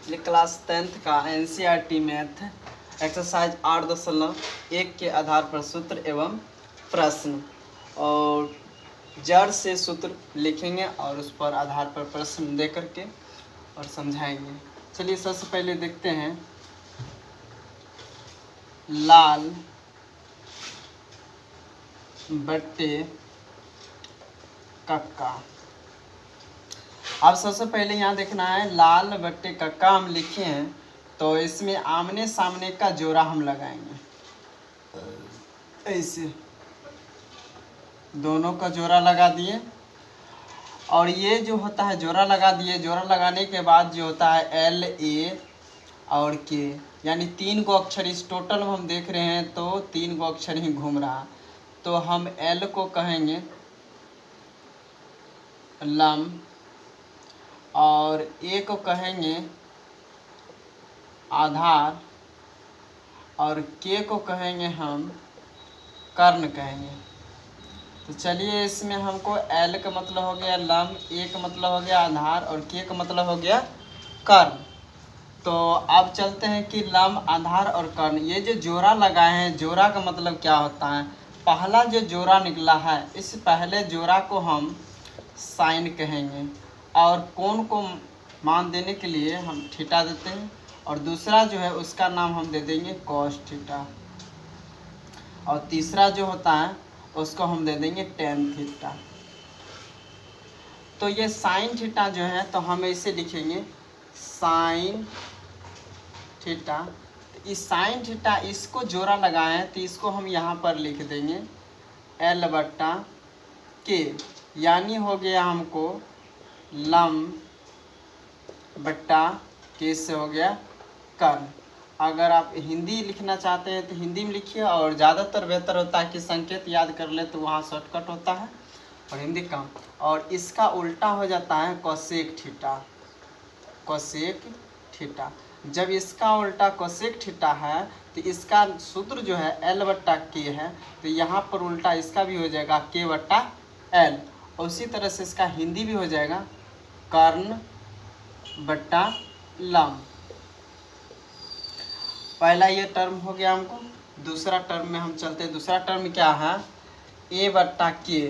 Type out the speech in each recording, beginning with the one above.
ये class 10th का NCERT math exercise 8.1 के आधार पर सूत्र एवं प्रश्न और जड़ से सूत्र लिखेंगे और उस पर आधार पर प्रश्न दे करके और समझाएंगे। चलिए सबसे पहले देखते हैं लाल बट्टे कक्का। अब सबसे पहले यहाँ देखना है लाल बट्टे कक्का हम लिखे हैं तो इसमें आमने सामने का जोड़ा हम लगाएंगे। ऐसे दोनों का जोड़ा लगा दिए और ये जो होता है जोड़ा लगा दिए। जोड़ा लगाने के बाद जो होता है LA और K यानी 3 गो अक्षर इस टोटल में हम देख रहे हैं तो 3 गो अक्षर ही घूम रहा। तो हम L को कहेंगे लंब और A को कहेंगे आधार और K को कहेंगे हम कर्ण कहेंगे। तो चलिए इसमें हमको L का मतलब हो गया लंब, A का मतलब हो गया आधार और K का मतलब हो गया कर्ण। तो अब चलते हैं कि लंब, आधार और कर्ण ये जो जोड़ा लगाए हैं, जोड़ा का मतलब क्या होता है। पहला जो जोड़ा निकला है इस पहले जोड़ा को हम साइन कहेंगे और कोण को मान देने के लिए हम थीटा देते हैं और दूसरा जो है उसका नाम हम दे देंगे कॉस थीटा और तीसरा जो होता है उसको हम दे देंगे टेन थीटा। तो ये साइन थीटा जो है तो हम इसे लिखेंगे साइन थीटा। तो इस साइन थीटा इसको जोड़ा लगाए तो इसको हम यहाँ पर लिख देंगे L/K यानी हो गया हमको लंब बट्टा K से हो गया कर्ण। अगर आप हिंदी लिखना चाहते हैं तो हिंदी में लिखिए और ज़्यादातर बेहतर होता है कि संकेत याद कर ले तो वहाँ शॉर्टकट होता है और हिंदी कम। और इसका उल्टा हो जाता है कोसेक थीटा। कोसेक थीटा जब इसका उल्टा कोसेक थीटा है तो इसका सूत्र जो है L/K है तो यहाँ पर उल्टा इसका भी हो जाएगा K/L और उसी तरह से इसका हिंदी भी हो जाएगा कर्ण बट्टा लंब। पहला ये टर्म हो गया हमको। दूसरा टर्म में हम चलते हैं। दूसरा टर्म क्या है A/K।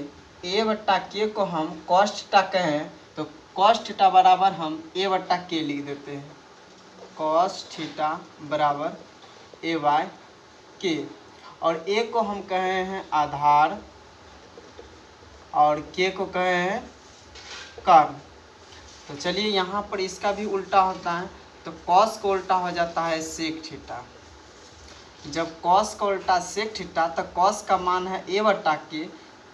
A/K को हम कॉस थीटा कहें तो कॉस थीटा बराबर हम A/K लिख देते हैं। कॉस थीटा बराबर A/K और A को हम कहे हैं आधार और K को कहे हैं कर्ण। तो चलिए यहाँ पर इसका भी उल्टा होता है तो कॉस का उल्टा हो जाता है सेक थीटा। जब कॉस का उल्टा सेक थीटा तो कॉस का मान है A/K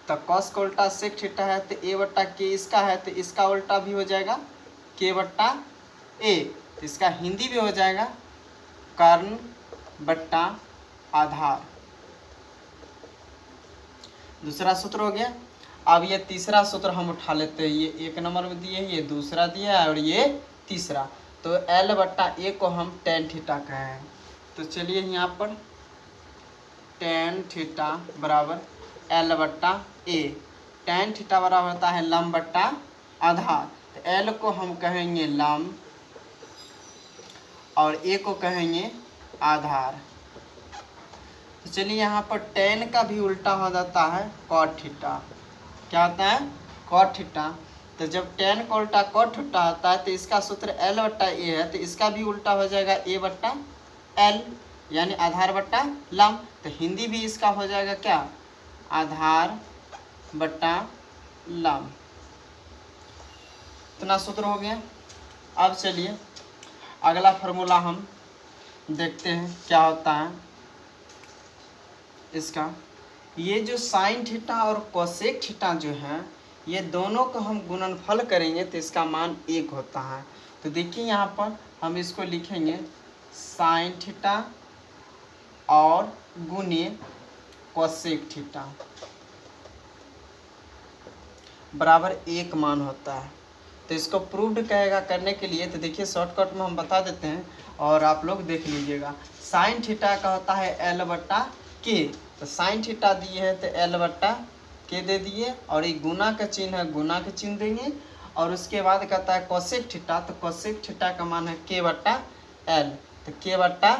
तो कॉस का उल्टा सेक थीटा है तो A/K इसका है तो इसका उल्टा भी हो जाएगा K/A। इसका हिंदी भी हो जाएगा कर्ण बट्टा आधार। दूसरा सूत्र हो गया। अब ये तीसरा सूत्र हम उठा लेते हैं। ये 1 नंबर में दिए, ये दूसरा दिया है और ये तीसरा। तो L/A को हम टेन थीटा कहें। तो चलिए यहाँ पर टेन थीटा बराबर L/A। टेन थीटा बराबर होता है लंब बट्टा आधार। तो L को हम कहेंगे लंब और A को कहेंगे आधार। तो चलिए यहाँ पर टेन का भी उल्टा हो जाता है कॉट थीटा। क्या होता है कॉट थीटा। तो जब टेन का उल्टा कॉट थीटा होता है तो इसका सूत्र L/A है तो इसका भी उल्टा हो जाएगा A/L यानी आधार बट्टा लंब। तो हिंदी भी इसका हो जाएगा क्या आधार बट्टा लंब। इतना सूत्र हो गया। अब चलिए अगला फार्मूला हम देखते हैं क्या होता है इसका। ये जो साइन थीटा और कोसेक थीटा जो है ये दोनों को हम गुणनफल करेंगे तो इसका मान 1 होता है। तो देखिए यहाँ पर हम इसको लिखेंगे साइन थीटा और गुणे कोसेक थीटा बराबर 1 मान होता है। तो इसको प्रूव्ड कहेगा करने के लिए तो देखिए शॉर्टकट में हम बता देते हैं और आप लोग देख लीजिएगा। साइन थीटा का होता है L/K। तो साइन थीटा दिए है तो L/K दे दिए और ये गुना का चिन्ह है गुना का चिन्ह देंगे और उसके बाद कहता है कोसेक थीटा, तो कोसेक थीटा का मान है के बट्टा एल, तो के बट्टा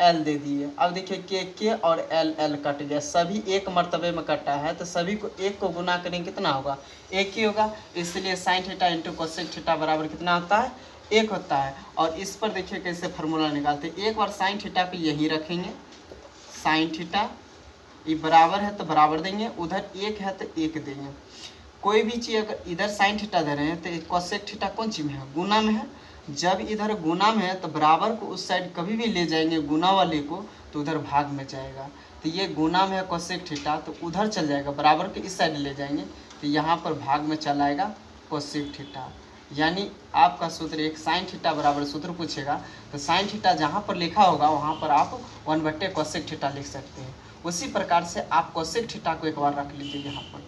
एल दे दिए। अब देखिए के और एल कट गया, सभी एक मर्तबे में कटा है, तो सभी को एक को गुना करेंगे कितना होगा, एक ही होगा, इसलिए sine theta into cosec theta बराबर कितना होता है, एक होता है। और इस पर देखिए कैसे फार्मूला निकालते हैं, एक बार साइन थीटा को यही रखेंगे, साइन थीटा ये बराबर है तो बराबर देंगे, उधर एक है तो एक देंगे। कोई भी चीज़ अगर इधर साइन थीटा दे रहे हैं तो कोसेक थीटा कौन चीज़ में है, गुना में है। जब इधर गुना में है तो बराबर को उस साइड कभी भी ले जाएंगे गुना वाले को, तो उधर भाग में जाएगा। तो ये गुना में है कोसेक थीटा, तो उधर चल जाएगा, बराबर के इस साइड ले जाएंगे तो यहाँ पर भाग में चला आएगा कोसेक थीटा। यानी आपका सूत्र एक साइन थीटा बराबर सूत्र पूछेगा तो साइन थीटा जहाँ पर लिखा होगा वहाँ पर आप 1/, कोसेक थीटा लिख सकते हैं। उसी प्रकार से आप कोसेक थीटा को एक बार रख लीजिए, यहाँ पर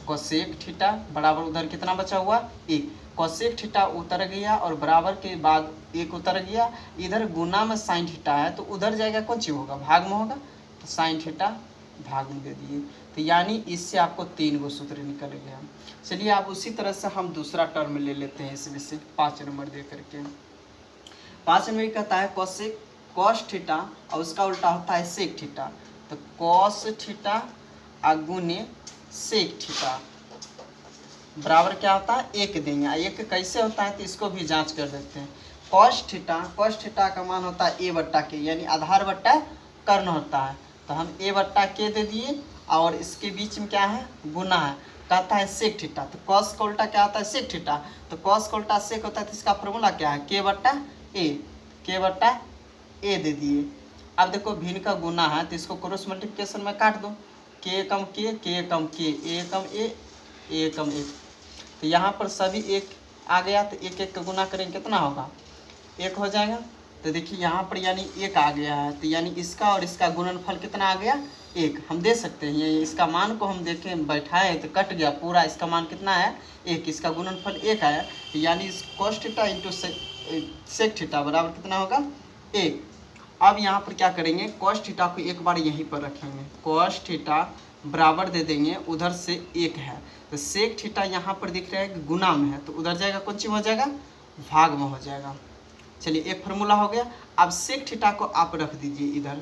कोसेक थीटा बराबर उधर कितना बचा हुआ, एक, कोसेक थीटा उतर गया और बराबर के बाद एक उतर गया, इधर गुना में साइन थीटा है तो उधर जाएगा कौन चीज होगा, भाग में होगा, तो साइन थीटा भाग में दे दिए। तो यानी इससे आपको 3 गो सूत्र निकल गया। चलिए आप उसी तरह से हम दूसरा टर्म ले लेते हैं इसमें से 5 नंबर दे करके। 5 नंबर कहता है कोसेक कॉस थीटा और उसका उल्टा होता है सेक थीटा, तो कॉस थीटा गुने सेक थीटा बराबर क्या होता है, एक देंगे। एक कैसे होता है तो इसको भी जांच कर देते हैं। कॉस थीटा का मान होता है ए बट्टा के, यानी आधार बट्टा कर्ण होता है, तो हम ए बट्टा के दे दिए और इसके बीच में क्या है, गुना है, कहता है सेक थीटा, तो कॉस का उल्टा क्या होता है, सेक थीटा, तो कॉस का उल्टा सेक होता है, तो इसका फॉर्मूला क्या है, के बट्टा ए दे दिए। अब देखो भिन्न का गुना है तो इसको क्रॉस मल्टीप्लिकेशन में काट दो, के कम के कम के, ए कम एक, तो यहाँ पर सभी एक आ गया, तो एक एक का गुना करेंगे कितना होगा, एक हो जाएगा। तो देखिए यहाँ पर यानी एक आ गया है, तो यानी इसका और इसका गुणनफल कितना आ गया, एक। हम दे सकते हैं ये इसका मान को हम देखें बैठाए तो कट गया पूरा, इसका मान कितना है, एक, इसका गुणनफल एक आया, तो यानी इस cos theta into sec theta बराबर कितना होगा, एक। अब यहाँ पर क्या करेंगे, कॉस थीटा को एक बार यहीं पर रखेंगे, कॉस थीटा बराबर दे देंगे, उधर से एक है, तो सेक थीटा यहाँ पर दिख रहा है कि गुना में है, तो उधर जाएगा कौन चीज हो जाएगा, भाग में हो जाएगा। चलिए एक फार्मूला हो गया। अब सेक थीटा को आप रख दीजिए इधर,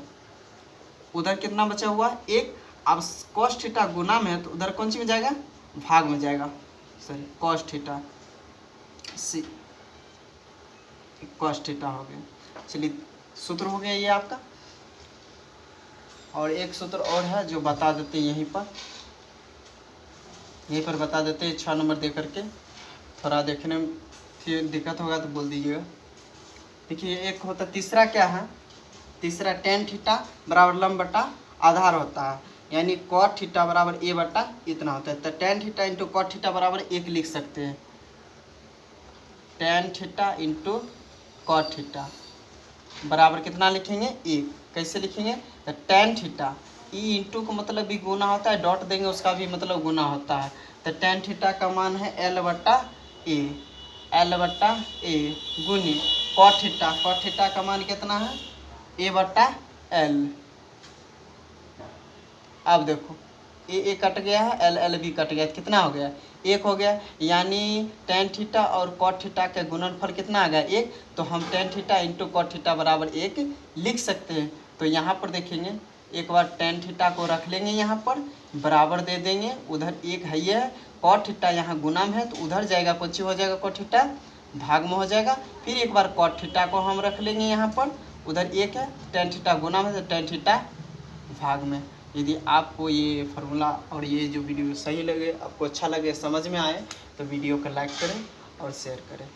उधर कितना बचा हुआ, एक। अब कॉस थीटा गुना में है तो उधर कौन सी में जाएगा, भाग में जाएगा, sorry cos theta cos theta हो गया। चलिए सूत्र हो गया ये आपका, और एक सूत्र और है जो बता देते हैं यहीं पर बता देते हैं 6 नंबर दे करके, थोड़ा देखने में फिर दिक्कत होगा तो बोल दीजिएगा। देखिए एक होता, तीसरा क्या है, तीसरा टेन थीटा बराबर लंब बटा आधार होता है, यानी कॉट थीटा बराबर ए बटा इतना होता है, तो tan theta into cot theta बराबर 1 लिख सकते हैं, tan theta into cot theta बराबर कितना लिखेंगे, 1। कैसे लिखेंगे, तो टेन थीटा ई इंटू का मतलब भी गुना होता है, डॉट देंगे उसका भी मतलब गुना होता है, तो टेन थीटा का मान है एल बट्टा ए गुनी कॉट थीटा का मान कितना है, ए बट्टा एल। अब देखो ए कट गया है, एल भी कट गया, कितना हो गया, 1 हो गया, यानी टेन थीटा और कॉट थीटा का गुणनफल कितना आ गया, 1। तो हम tan theta into cot theta बराबर 1 लिख सकते हैं। तो यहाँ पर देखेंगे एक बार टेन थीटा को रख लेंगे, यहाँ पर बराबर दे देंगे, उधर 1 है ये, कॉट थीटा यहाँ गुना में है तो उधर जाएगा, कुछ हो जाएगा, कॉट थीटा भाग में हो जाएगा। फिर एक बार कॉट थीटा को हम रख लेंगे यहाँ पर, उधर 1 है, टेन थीटा गुना में तो टेन थीटा भाग में। यदि आपको ये फार्मूला और ये जो वीडियो सही लगे, आपको अच्छा लगे, समझ में आए, तो वीडियो को लाइक करें और शेयर करें।